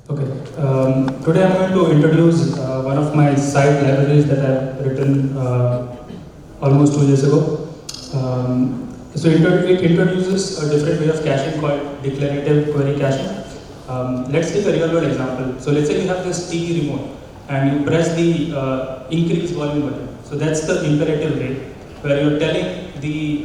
Okay. Today I'm going to introduce one of my side libraries that I've written almost 2 years ago. It introduces a different way of caching called Declarative Query Caching. Let's take a real world example. So let's say you have this TV remote and you press the increase volume button. So that's the imperative way where you're telling the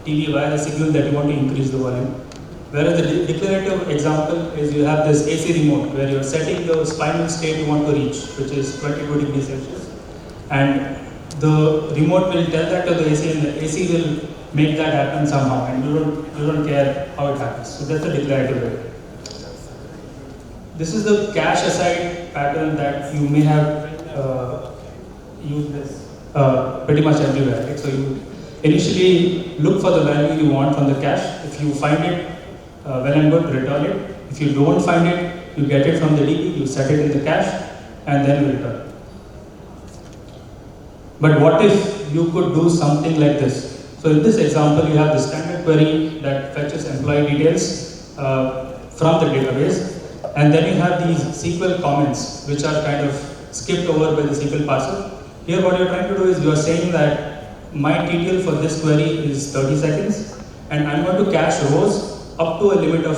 TV via the signal that you want to increase the volume. Whereas the declarative example is you have this AC remote where you're setting the spinal state you want to reach, which is 22 degrees Celsius. And the remote will tell that to the AC and the AC will make that happen somehow, and you don't care how it happens. So that's the declarative way. This is the cache aside pattern that you may have used this pretty much everywhere. Right? So you initially look for the value you want from the cache. If you find it, well and good, return it. If you don't find it, you get it from the DB, you set it in the cache, and then you return. But what if you could do something like this? So in this example, you have the standard query that fetches employee details from the database, and then you have these SQL comments, which are kind of skipped over by the SQL parser. Here what you're trying to do is you're saying that my TTL for this query is 30 seconds, and I'm going to cache rows up to a limit of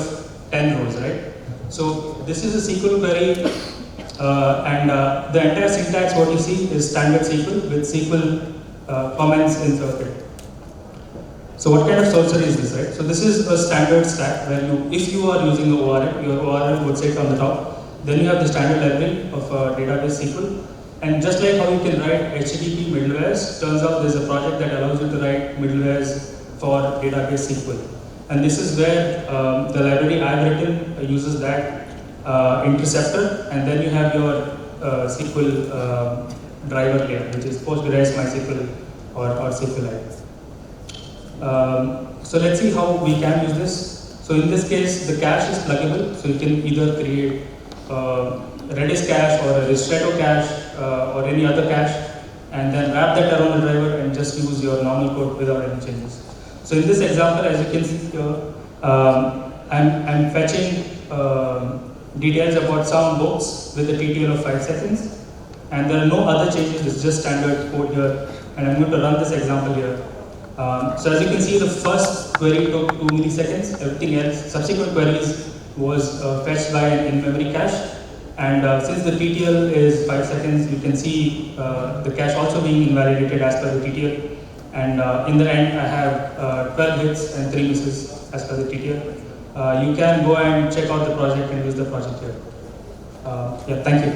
10 rows, right? So this is a SQL query, and the entire syntax what you see is standard SQL with SQL comments inserted. So what kind of sorcery is this, right? So this is a standard stack where if you are using the ORM, your ORM would sit on the top. Then you have the standard library of database SQL. And just like how you can write HTTP middlewares, turns out there's a project that allows you to write middlewares for database SQL. And this is where the library I've written uses that interceptor, and then you have your SQL driver layer, which is Postgres, MySQL, or SQLite. So let's see how we can use this. So in this case, the cache is pluggable, so you can either create Redis cache or a Ristretto cache or any other cache, and then wrap that around the driver and just use your normal code without any changes. So in this example, as you can see here, I'm fetching details about some books with a TTL of 5 seconds, and there are no other changes. It's just standard code here, and I'm going to run this example here. So as you can see, the first query took 2 milliseconds. Everything else, subsequent queries, was fetched by an in-memory cache. And since the TTL is 5 seconds, you can see the cache also being invalidated as per the TTL. And in the end, I have 12 hits and 3 misses as per the TTL. You can go and check out the project and use the project here. Yeah, thank you.